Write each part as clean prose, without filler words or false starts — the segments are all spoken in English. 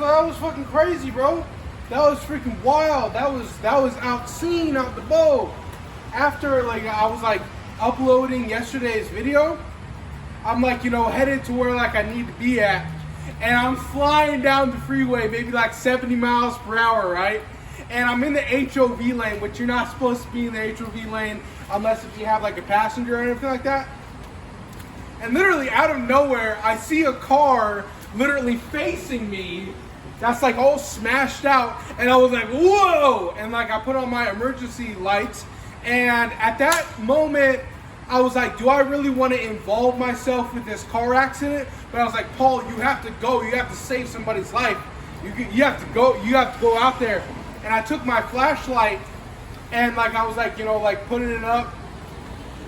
that was fucking crazy, bro. That was freaking wild. That was outseen out the bow. After like I was like uploading yesterday's video, I'm like, you know, headed to where like I need to be at. And I'm flying down the freeway, maybe like 70 miles per hour, right? And I'm in the HOV lane, which you're not supposed to be in the HOV lane unless if you have like a passenger or anything like that. And literally out of nowhere, I see a car literally facing me that's like all smashed out. And I was like, whoa! And like I put on my emergency lights. And at that moment, I was like, do I really want to involve myself with this car accident? But I was like, Paul, you have to go. You have to save somebody's life. You have to go. You have to go out there. And I took my flashlight and like I was like, you know, like putting it up,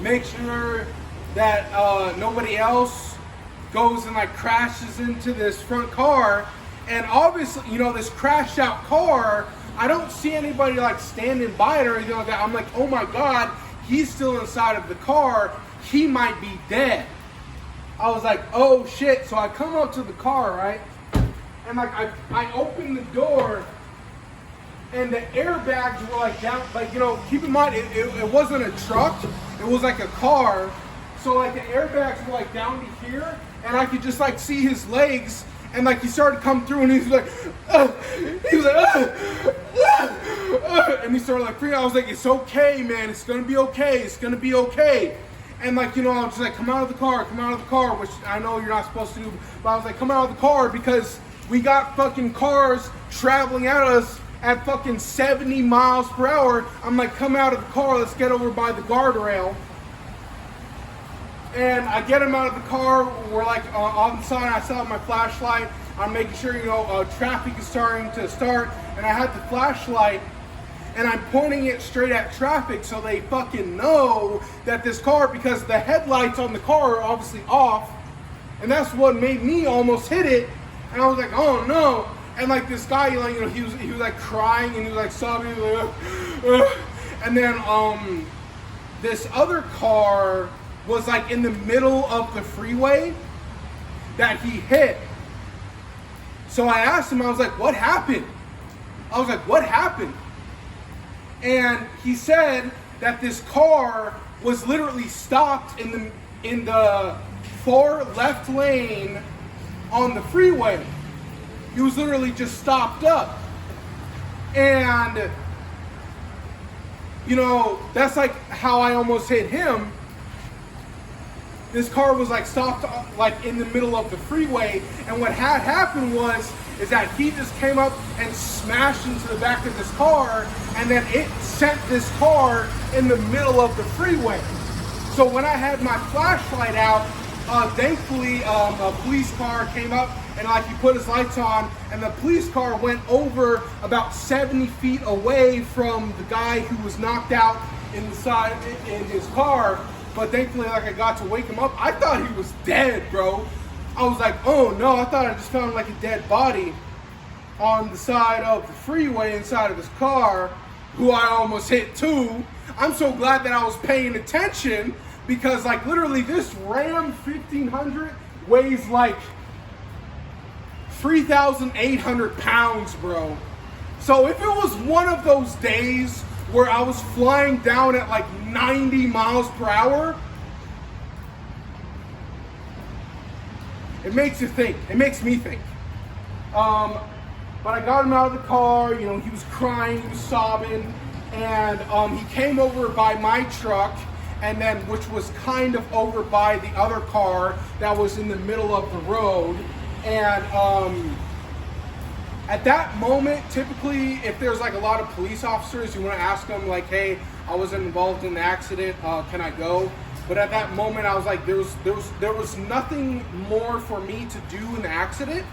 make sure that nobody else goes and like crashes into this front car. And obviously, you know, this crashed out car, I don't see anybody like standing by it or anything like that. I'm like, oh my God, he's still inside of the car. He might be dead. I was like, oh shit. So I come up to the car, right? And like I open the door and the airbags were like down, like, you know, keep in mind, it wasn't a truck. It was like a car. So like the airbags were like down to here and I could just like see his legs. And like he started to come through and he was like, and he started like freaking out. I was like, it's okay, man. It's going to be okay. It's going to be okay. And like, you know, I was just like, come out of the car, which I know you're not supposed to do. But I was like, come out of the car because we got fucking cars traveling at us at fucking 70 miles per hour. I'm like, come out of the car. Let's get over by the guardrail. And I get him out of the car. We're like on the side. I still have my flashlight. I'm making sure, you know, traffic is starting to start. And I had the flashlight and I'm pointing it straight at traffic so they fucking know that this car, because the headlights on the car are obviously off. And that's what made me almost hit it. And I was like, oh no. And like this guy, like, you know, he was like crying and he was like sobbing. He was like, and then this other car was like in the middle of the freeway that he hit. So I asked him, I was like, what happened? I was like, what happened? And he said that this car was literally stopped in the far left lane on the freeway. He was literally just stopped up. And, you know, that's like how I almost hit him. This car was like stopped like in the middle of the freeway, and what had happened is that he just came up and smashed into the back of this car, and then it sent this car in the middle of the freeway. So when I had my flashlight out, thankfully a police car came up and like he put his lights on, and the police car went over about 70 feet away from the guy who was knocked out inside in his car. But thankfully, like, I got to wake him up. I thought he was dead, bro. I was like, oh no, I thought I just found like a dead body on the side of the freeway inside of his car, who I almost hit too. I'm so glad that I was paying attention, because like literally this Ram 1500 weighs like 3,800 pounds, bro. So if it was one of those days where I was flying down at like 90 miles per hour, it makes you think. It makes me think. But I got him out of the car. You know, he was crying, he was sobbing, and he came over by my truck, and then which was kind of over by the other car that was in the middle of the road. And at that moment, typically, if there's like a lot of police officers, you want to ask them like, hey, I wasn't involved in the accident, can I go? But at that moment, I was like, there was nothing more for me to do in the accident.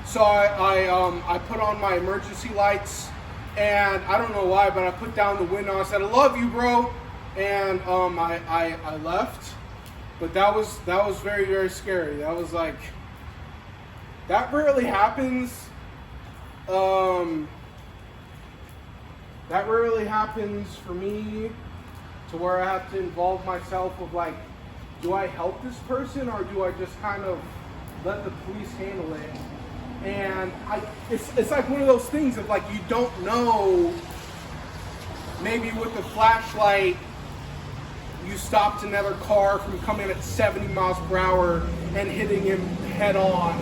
So I put on my emergency lights, and I don't know why, but I put down the window. I said, I love you, bro. And I left. But that was very, very scary. That was like, that rarely happens. That rarely happens for me, to where I have to involve myself with like, do I help this person or do I just kind of let the police handle it? And it's like one of those things of like, you don't know, maybe with the flashlight, you stopped another car from coming at 70 miles per hour and hitting him head on.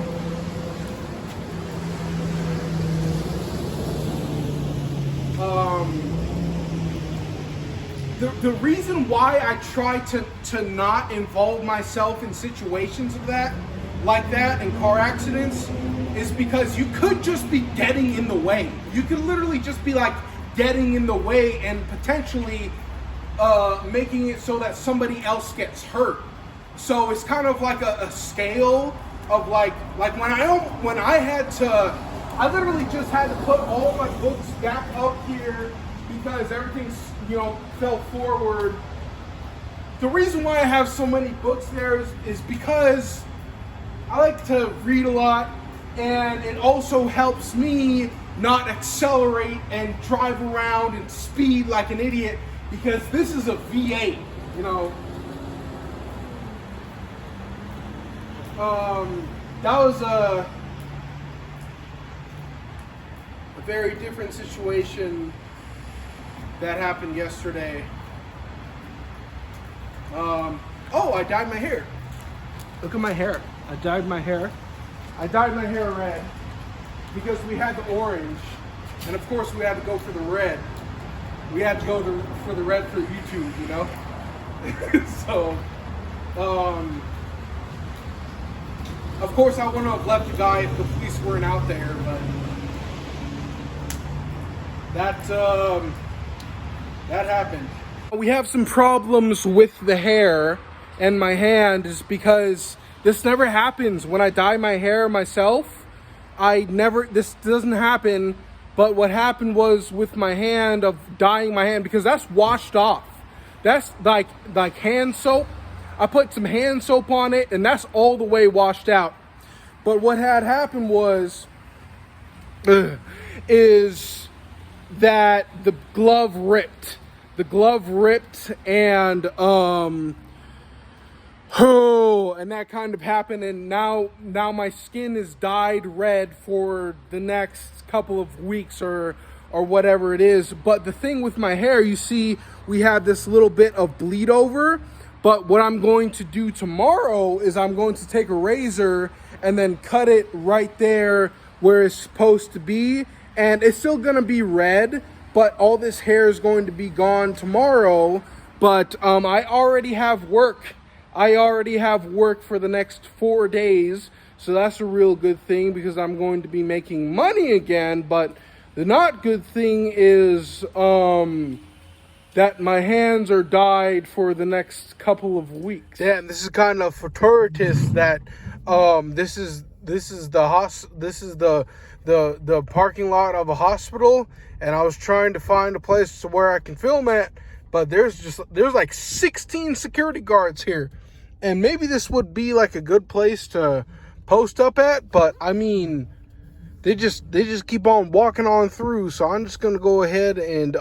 The reason why I try to not involve myself in situations of that, like that, in car accidents, is because you could just be getting in the way. You could literally just be like getting in the way and potentially making it so that somebody else gets hurt. So it's kind of like a scale of like when I literally just had to put all my books back up here because everything's, fell forward. The reason why I have so many books there is because I like to read a lot, and it also helps me not accelerate and drive around and speed like an idiot, because this is a V8, that was a very different situation that happened yesterday. Oh, I dyed my hair. Look at my hair. I dyed my hair. I dyed my hair red because we had the orange, and of course we had to go for the red. We had to go for the red for YouTube, So, of course I wouldn't have left the guy if the police weren't out there, but that happened. We have some problems with the hair and my hand is because this never happens when I dye my hair myself. This doesn't happen, but what happened was with my hand, of dyeing my hand, because that's washed off. That's like hand soap. I put some hand soap on it and that's all the way washed out. But what had happened was, is that the glove ripped. The glove ripped, and and that kind of happened, and now my skin is dyed red for the next couple of weeks or whatever it is. But the thing with my hair, you see, we have this little bit of bleed over. But what I'm going to do tomorrow is I'm going to take a razor and then cut it right there where it's supposed to be. And it's still going to be red, but all this hair is going to be gone tomorrow. But I already have work. I already have work for the next 4 days. So that's a real good thing because I'm going to be making money again. But the not good thing is that my hands are dyed for the next couple of weeks. Yeah, and this is kind of fortuitous that this is the parking lot of a hospital, and I was trying to find a place to where I can film at, but there's like 16 security guards here, and maybe this would be like a good place to post up at, but I mean, they just keep on walking on through, so I'm just gonna go ahead and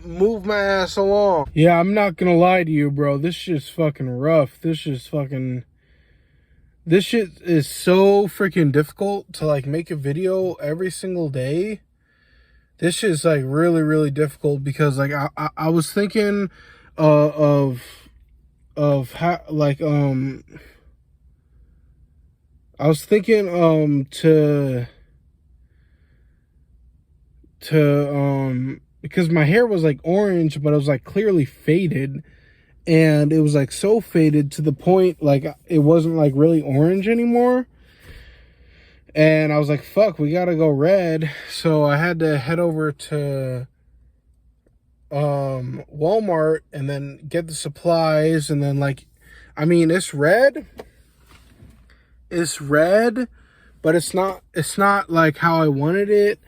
move my ass along. Yeah, I'm not gonna lie to you, bro. This shit's fucking rough. This shit is so freaking difficult to like make a video every single day. This shit is like really, really difficult because like I was thinking of how like I was thinking because my hair was like orange, but it was like clearly faded, and it was like so faded to the point like it wasn't like really orange anymore. And I was like, fuck, we gotta go red. So I had to head over to Walmart and then get the supplies, and then like, I mean, it's red, but it's not like how I wanted it,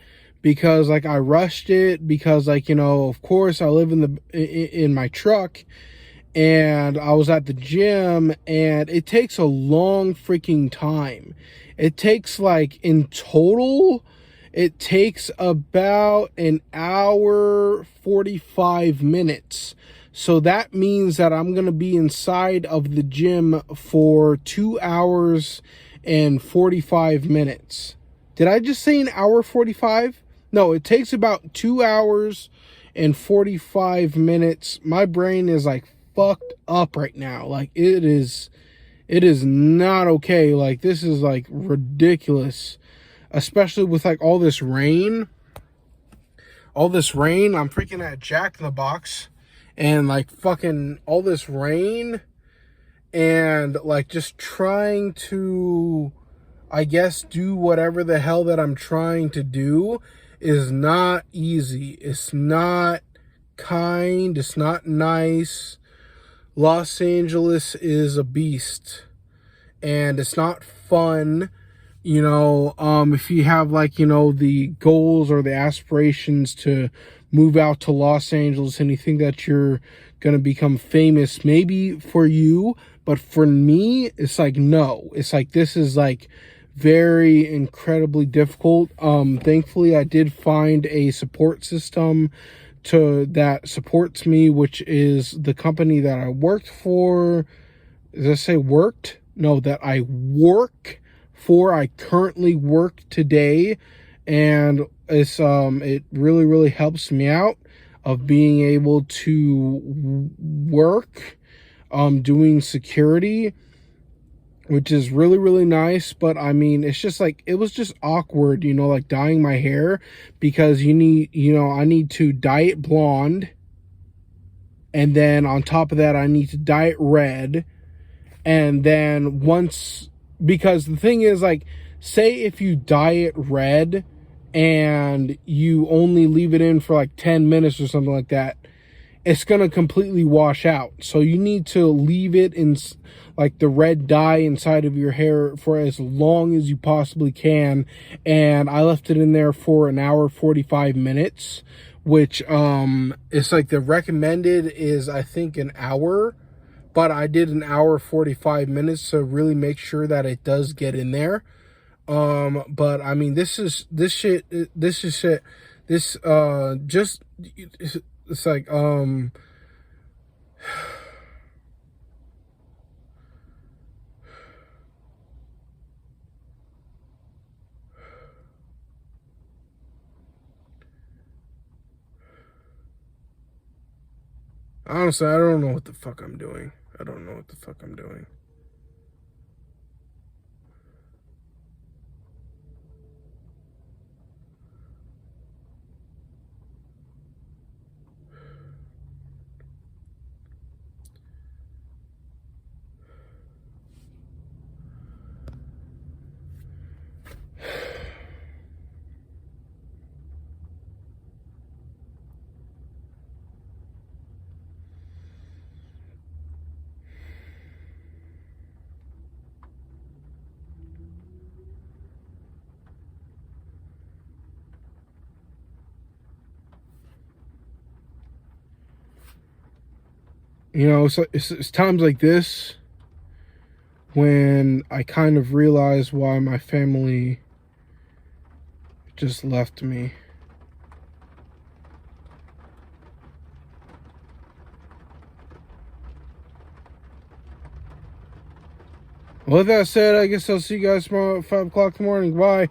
because like I rushed it because like, of course I live in my truck, and I was at the gym, and it takes a long freaking time. It takes like, in total, it takes about an hour 45 minutes So that means that I'm going to be inside of the gym for 2 hours and 45 minutes. Did I just say an hour 45? No, it takes about 2 hours and 45 minutes. My brain is like fucked up right now. Like it is not okay. Like this is like ridiculous, especially with like all this rain. I'm freaking at Jack in the Box, and like fucking all this rain, and like just trying to, I guess, do whatever the hell that I'm trying to do is not easy. It's not kind. It's not nice. Los Angeles is a beast, and it's not fun. If you have like, the goals or the aspirations to move out to Los Angeles and you think that you're going to become famous, maybe for you, but for me, it's like, no, it's like, this is like very incredibly difficult. Thankfully I did find a support system that supports me, which is the company that I worked for. Does I say worked? No, that I work for. I currently work today, and it's it really, really helps me out of being able to work doing security, which is really, really nice. But I mean, it's just like, it was just awkward, like dyeing my hair, because I need to dye it blonde, and then on top of that I need to dye it red. And then because the thing is, like, say if you dye it red and you only leave it in for like 10 minutes or something like that, it's going to completely wash out. So you need to leave it in like the red dye inside of your hair for as long as you possibly can. And I left it in there for an hour, 45 minutes, which it's like the recommended is, I think, an hour. But I did an hour 45 minutes to really make sure that it does get in there. But I mean, it's like, honestly, I don't know what the fuck I'm doing. I don't know what the fuck I'm doing. So it's times like this when I kind of realize why my family just left me. Well, with that said, I guess I'll see you guys tomorrow at 5 o'clock in the morning. Bye.